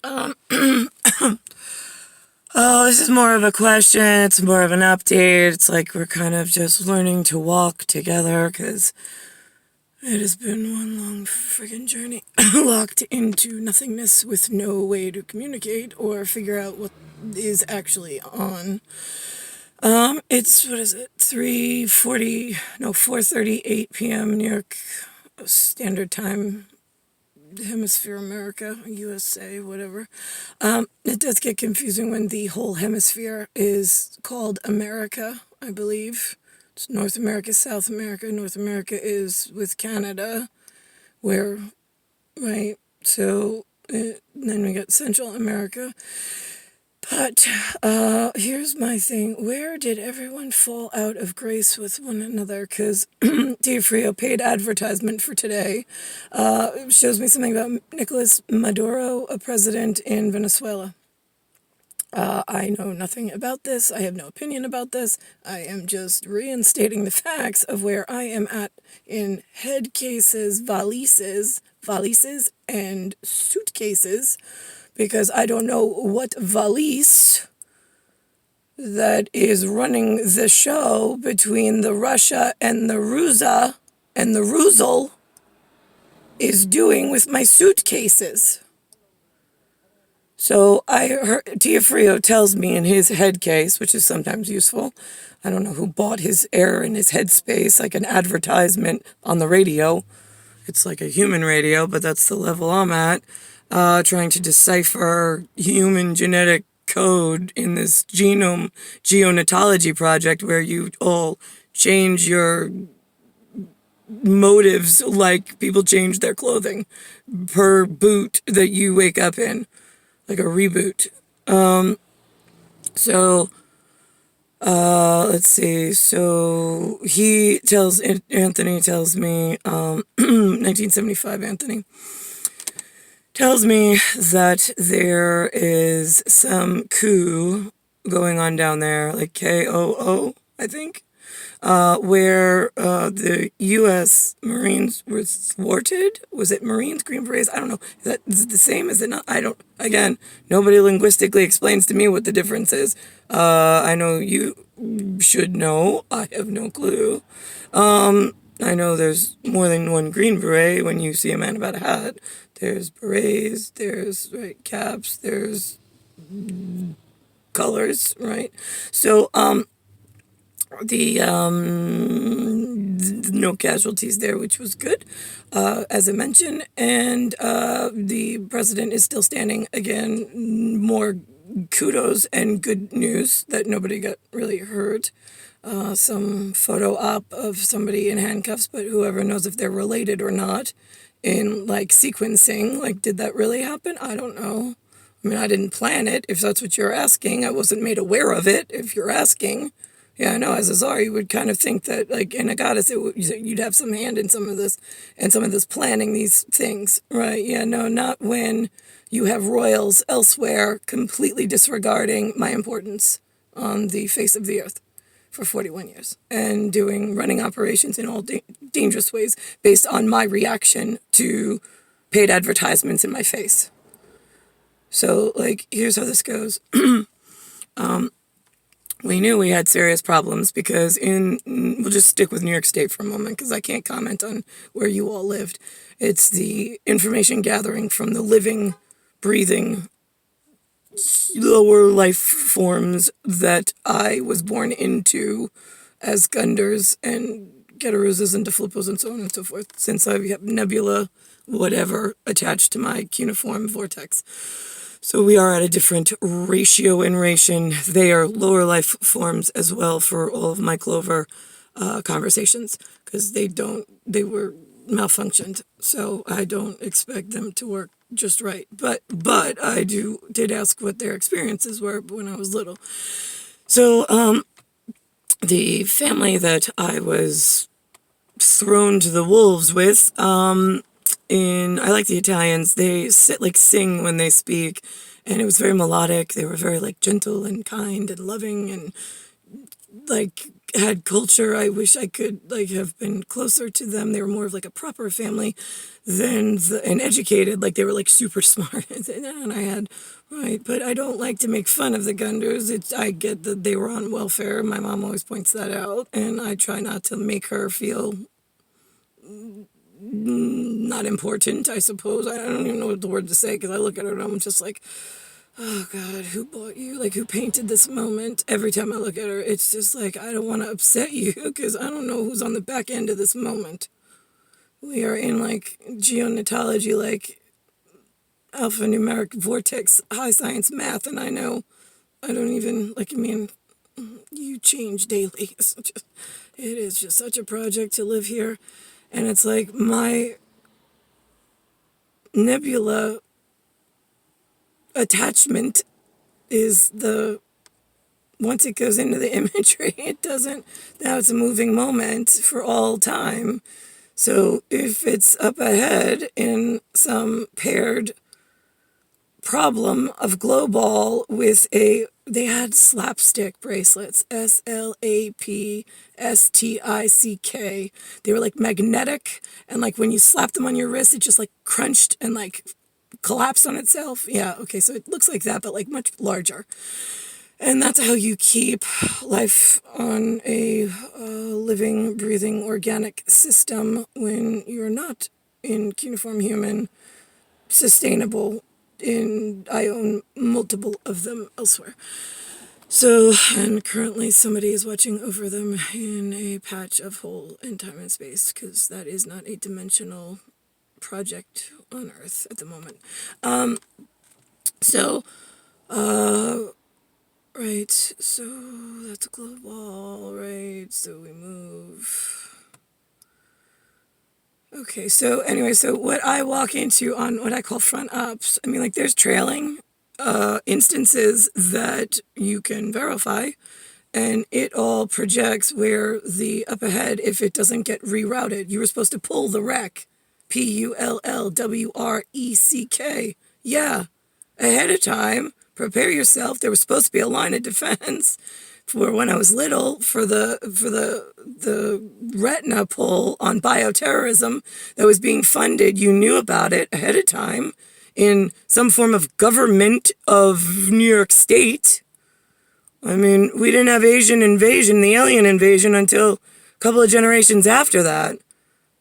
Oh, this is more of a question. It's more of an update. It's like we're kind of just learning to walk together because it has been one long friggin' journey. Locked into nothingness with no way to communicate or figure out what is actually on. It's, what is it, 4:38 p.m. New York Standard Time, Hemisphere America, USA, whatever. It does get confusing when the whole hemisphere is called America, I believe. It's North America, South America. North America is with Canada, where, right? So then we got Central America. But here's my thing. Where did everyone fall out of grace with one another? Because Frio paid advertisement for today. Shows me something about Nicolas Maduro, a president in Venezuela. I know nothing about this. I have no opinion about this. I am just reinstating the facts of where I am at in head cases, valises, and suitcases. Because I don't know what valise that is running the show between the Russia and the Ruza and the Ruzel is doing with my suitcases. So I heard Frio tells me in his head case, which is sometimes useful. I don't know who bought his air in his headspace, like an advertisement on the radio. It's like a human radio, but that's the level I'm at. Trying to decipher human genetic code in this genome geonatology project where you all change your motives like people change their clothing per boot that you wake up in, like a reboot. Let's see. So Anthony tells me, 1975 Anthony tells me that there is some coup going on down there, like KOO, I think, where the U.S. Marines were thwarted. Was it Marines, Green Berets? I don't know. Is it the same? Is it not? I don't. Again, nobody linguistically explains to me what the difference is. I know you should know. I have no clue. I know there's more than one Green Beret when you see a man without a hat. There's berets, there's, right, caps, there's colors, right? So, no casualties there, which was good, as I mentioned. And the president is still standing again. More kudos and good news that nobody got really hurt. Some photo op of somebody in handcuffs, but whoever knows if they're related or not. In like sequencing, like, did that really happen? I don't know. I mean, I didn't plan it, if that's what you're asking. I wasn't made aware of it, if you're asking. Yeah, I know, as a czar, you would kind of think that, like, in a goddess, you'd have some hand in some of this, and some of this planning these things, right? Yeah, no, not when you have royals elsewhere completely disregarding my importance on the face of the earth for 41 years and running operations in all dangerous ways based on my reaction to paid advertisements in my face. So, like, here's how this goes. We knew we had serious problems because we'll just stick with New York State for a moment because I can't comment on where you all lived. It's the information gathering from the living, breathing, lower life forms that I was born into as Gunders and Cattaruzzas and Deflippos and so on and so forth, since I have nebula, whatever, attached to my cuneiform vortex. So we are at a different ratio and ration. They are lower life forms as well for all of my Clover conversations, because they were malfunctioned. So I don't expect them to work just right. But I did ask what their experiences were when I was little. So the family that I was thrown to the wolves with, I like the Italians, they sing when they speak, and it was very melodic. They were very, like, gentle and kind and loving and, like, had culture. I wish I could like have been closer to them. They were more of like a proper family than and educated. Like they were like super smart. And I had right, but I don't like to make fun of the Gunders. I get that they were on welfare. My mom always points that out, and I try not to make her feel not important. I suppose I don't even know what the word to say because I look at her and I'm just like, oh God, who bought you? Like, who painted this moment? Every time I look at her, it's just like, I don't want to upset you because I don't know who's on the back end of this moment. We are in, like, geonatology, like, alphanumeric vortex, high science math, and I know I don't even, like, I mean, you change daily. It is just such a project to live here. And it's like my nebula attachment is once it goes into the imagery, it doesn't, now it's a moving moment for all time. So if it's up ahead in some paired problem of glow ball with they had slapstick bracelets, SLAPSTICK. They were like magnetic, and like when you slapped them on your wrist, it just like crunched and like collapsed on itself. Yeah, okay, so it looks like that, but like much larger. And that's how you keep life on a living, breathing, organic system when you're not in cuneiform human, sustainable. I own multiple of them elsewhere. So, and currently somebody is watching over them in a patch of hole in time and space because that is not a dimensional project on Earth at the moment. Right, so that's a glow ball, right, so we move. Okay, so anyway, so what I walk into on what I call front ups, I mean, like there's trailing instances that you can verify, and it all projects where the up ahead, if it doesn't get rerouted, you were supposed to pull the wreck, PULLWRECK, yeah, ahead of time. Prepare yourself. There was supposed to be a line of defense for when I was little for the retina pull on bioterrorism that was being funded. You knew about it ahead of time in some form of government of New York State. I mean, we didn't have Asian invasion, the alien invasion, until a couple of generations after that.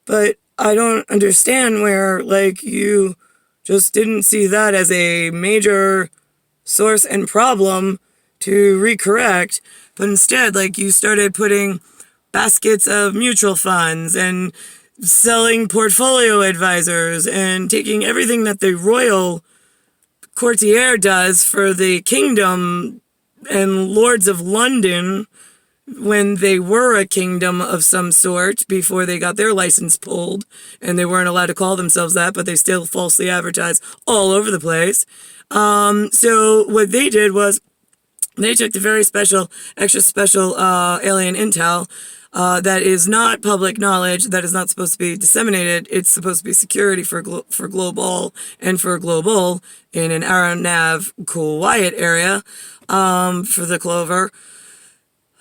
But I don't understand where, like, you just didn't see that as a major source and problem to recorrect, but instead, like, you started putting baskets of mutual funds and selling portfolio advisors and taking everything that the royal courtier does for the kingdom and lords of London when they were a kingdom of some sort before they got their license pulled, and they weren't allowed to call themselves that, but they still falsely advertised all over the place. So what they did was they took the very special, extra special alien intel that is not public knowledge, that is not supposed to be disseminated. It's supposed to be security for global and for global in an aeronav quiet area for the Clover.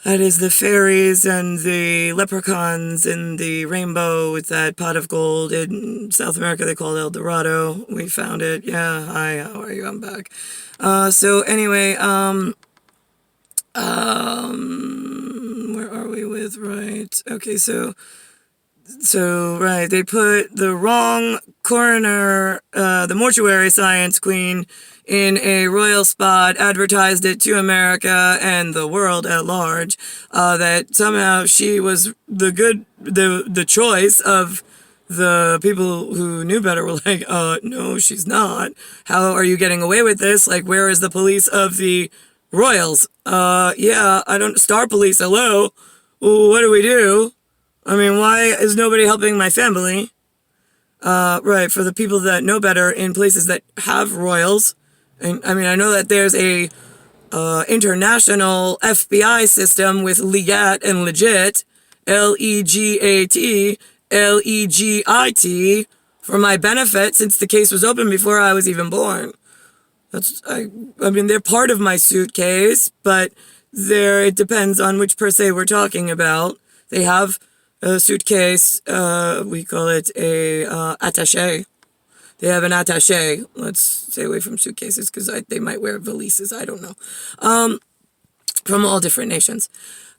That is the fairies and the leprechauns and the rainbow with that pot of gold. In South America, they call it El Dorado. We found it. Yeah, hi, how are you? I'm back. So anyway, where are we with, right? Okay, so right, they put the wrong coroner, the mortuary science queen, in a royal spot, advertised it to America and the world at large, that somehow she was the choice of the people who knew better. Were like, no, she's not. How are you getting away with this? Like, where is the police of the royals? Yeah, Star Police, hello? What do we do? I mean, why is nobody helping my family? Right, for the people that know better in places that have royals. And I mean, I know that there's a international FBI system with legat and legit, LEGAT, LEGIT, for my benefit since the case was open before I was even born. I mean, they're part of my suitcase, but it depends on which per se we're talking about. They have a suitcase, we call it a attaché. They have an attaché. Let's stay away from suitcases because they might wear valises. I don't know. From all different nations.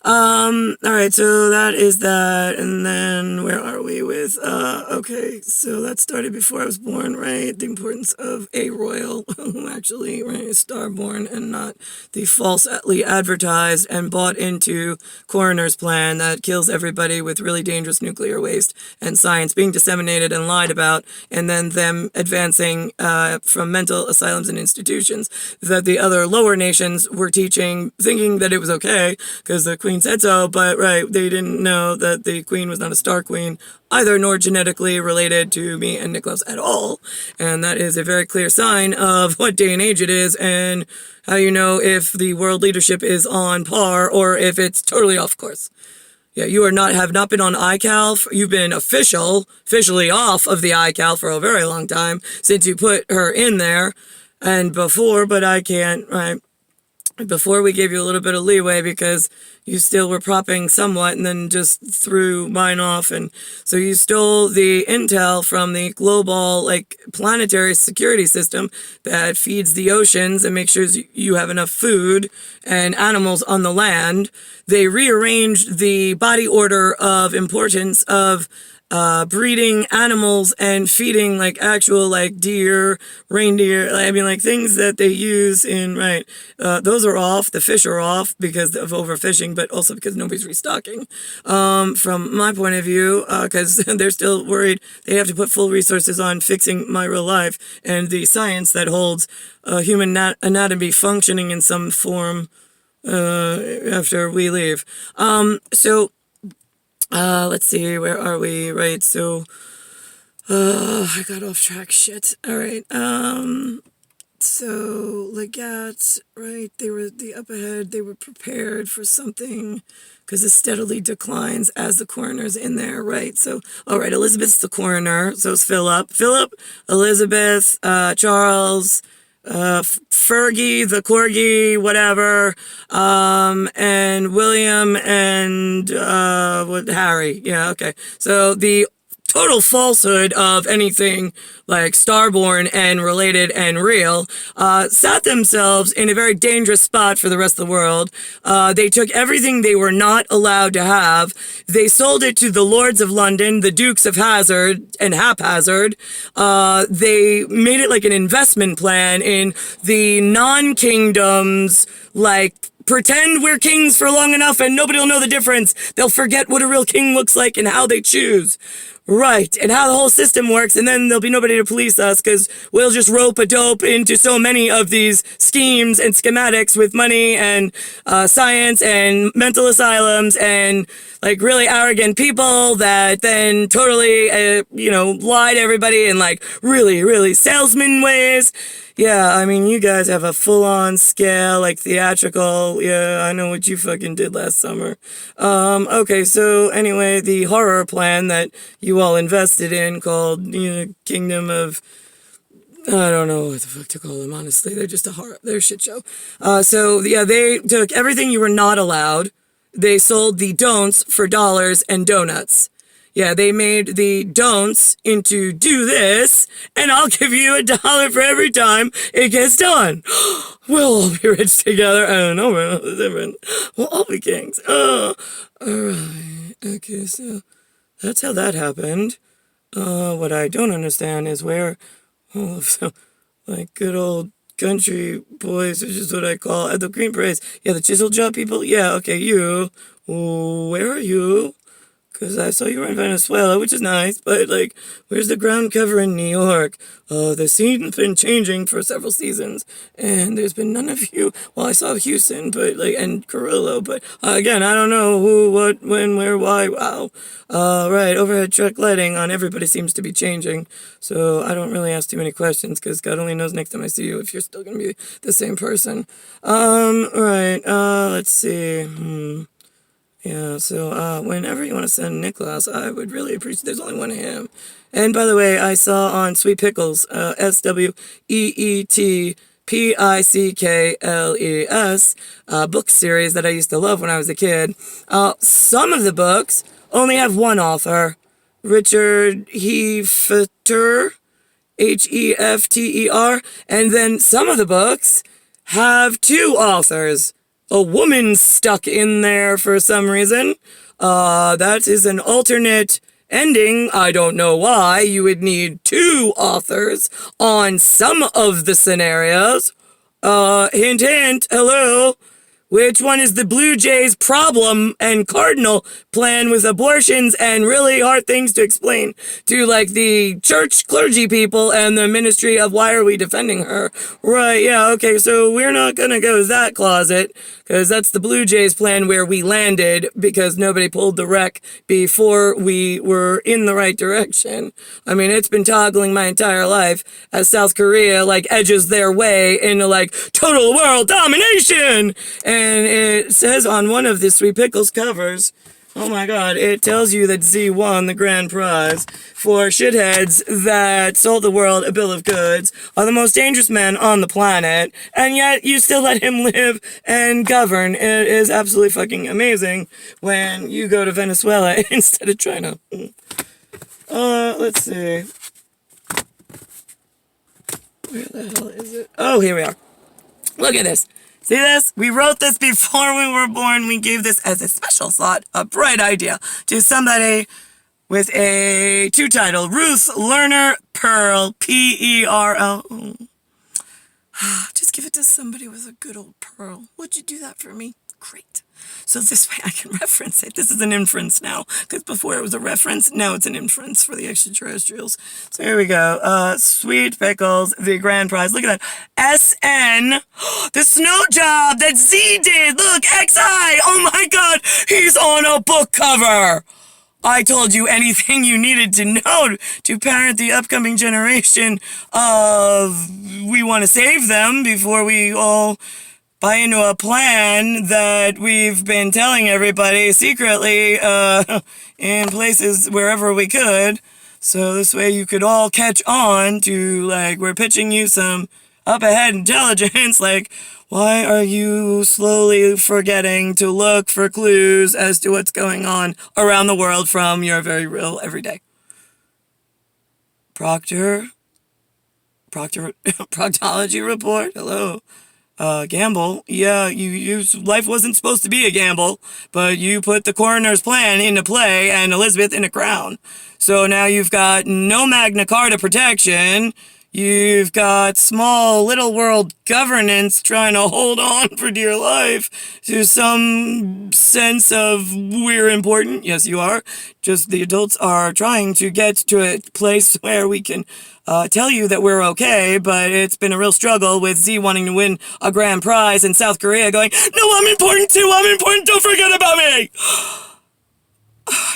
All right, so that is that, and then where are we with, okay, so that started before I was born, right? The importance of a royal who actually, right, is star-born and not the falsely advertised and bought into coroner's plan that kills everybody with really dangerous nuclear waste and science being disseminated and lied about, and then them advancing from mental asylums and institutions that the other lower nations were teaching, thinking that it was okay because the Queen said so, but right, they didn't know that the Queen was not a star queen either, nor genetically related to me and Nicholas at all. And that is a very clear sign of what day and age it is and how you know if the world leadership is on par or if it's totally off course. Yeah, you have not been on iCal. You've been officially off of the iCal for a very long time since you put her in there and before, but I can't, right? Before we gave you a little bit of leeway because you still were propping somewhat and then just threw mine off. And so you stole the intel from the global, like, planetary security system that feeds the oceans and makes sure you have enough food and animals on the land. They rearranged the body order of importance of breeding animals and feeding like actual like deer, reindeer, I mean like things that they use in, right, those are off, the fish are off because of overfishing, but also because nobody's restocking, from my point of view, because they're still worried they have to put full resources on fixing my real life and the science that holds human anatomy functioning in some form after we leave. Let's see, where are we? Right, so, I got off track, shit. All right, so, Legat, right, they were up ahead, they were prepared for something, because it steadily declines as the coroner's in there, right? So, all right, Elizabeth's the coroner, so it's Philip, Elizabeth, Charles, Fergie, the corgi, whatever, and William and Harry. Yeah, okay. So the total falsehood of anything like starborn and related and real, sat themselves in a very dangerous spot for the rest of the world. They took everything they were not allowed to have. They sold it to the Lords of London, the Dukes of Hazzard and Haphazard. They made it like an investment plan in the non-kingdoms, like, pretend we're kings for long enough and nobody will know the difference. They'll forget what a real king looks like and how they choose. Right, and how the whole system works, and then there'll be nobody to police us because we'll just rope a dope into so many of these schemes and schematics with money and science and mental asylums and like really arrogant people that then totally, lie to everybody in like really, really salesman ways. Yeah, I mean, you guys have a full-on scale, like theatrical. Yeah, I know what you fucking did last summer. Okay, so anyway, the horror plan that you all invested in called, Kingdom of, I don't know what the fuck to call them, honestly. They're just they're a shit show. So yeah, they took everything you were not allowed. They sold the don'ts for dollars and donuts. Yeah, they made the don'ts into do this, and I'll give you $1 for every time it gets done. We'll all be rich together. I don't know, man. What's different? We'll all be kings. Oh, all right. Okay, so that's how that happened. What I don't understand is where all of the, like, good old country boys, which is what I call the Green Berets. Yeah, the chisel job people. Yeah, okay, you. Where are you? Because I saw you were in Venezuela, which is nice, but, like, where's the ground cover in New York? The scene's been changing for several seasons, and there's been none of you. Well, I saw Houston, but, like, and Carrillo, but, again, I don't know who, what, when, where, why, wow. Right, overhead truck lighting on everybody seems to be changing, so I don't really ask too many questions, because God only knows next time I see you if you're still going to be the same person. Right, let's see, Yeah, so whenever you want to send Nicholas, I would really appreciate. There's only one of him. And by the way, I saw on Sweet Pickles, SWEET FIDELiUS book series that I used to love when I was a kid. Some of the books only have one author, Richard Hefter, Hefter, and then some of the books have two authors. A woman stuck in there for some reason. That is an alternate ending. I don't know why you would need two authors on some of the scenarios. Hint, hint, hello. Which one is the Blue Jays' problem and Cardinal plan with abortions and really hard things to explain to, like, the church clergy people and the ministry of why are we defending her? Right, yeah, okay, so we're not gonna go that closet, because that's the Blue Jays' plan where we landed because nobody pulled the wreck before we were in the right direction. I mean, it's been toggling my entire life as South Korea, like, edges their way into, like, total world domination! And it says on one of the Sweet Pickles covers, oh my god, it tells you that Z won the grand prize for shitheads that sold the world a bill of goods, are the most dangerous men on the planet, and yet you still let him live and govern. It is absolutely fucking amazing when you go to Venezuela instead of China. Let's see. Where the hell is it? Oh, here we are. Look at this. See this? We wrote this before we were born. We gave this as a special thought, a bright idea, to somebody with a two-title, Ruth Lerner Pearl, P-E-R-L. Just give it to somebody with a good old pearl. Would you do that for me? Great. So this way I can reference it. This is an inference now, because before it was a reference, now it's an inference for the extraterrestrials. So here we go. Sweet Pickles, the grand prize. Look at that. S-N, the snow job that Z did. Look, X-I. Oh my god, he's on a book cover. I told you anything you needed to know to parent the upcoming generation of we want to save them before we all buy into a plan that we've been telling everybody secretly in places wherever we could. So this way you could all catch on to, like, we're pitching you some up-ahead intelligence, like, why are you slowly forgetting to look for clues as to what's going on around the world from your very real everyday? Proctology report, hello. Gamble. Yeah, life wasn't supposed to be a gamble, but you put the coroner's plan into play and Elizabeth in a crown. So now you've got no Magna Carta protection. You've got small little world governance trying to hold on for dear life to some sense of we're important. Yes, you are. Just the adults are trying to get to a place where we can tell you that we're okay, but it's been a real struggle with Z wanting to win a grand prize and South Korea going, no, I'm important too, I'm important, don't forget about me!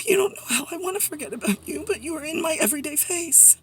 You don't know how I want to forget about you, but you are in my everyday face.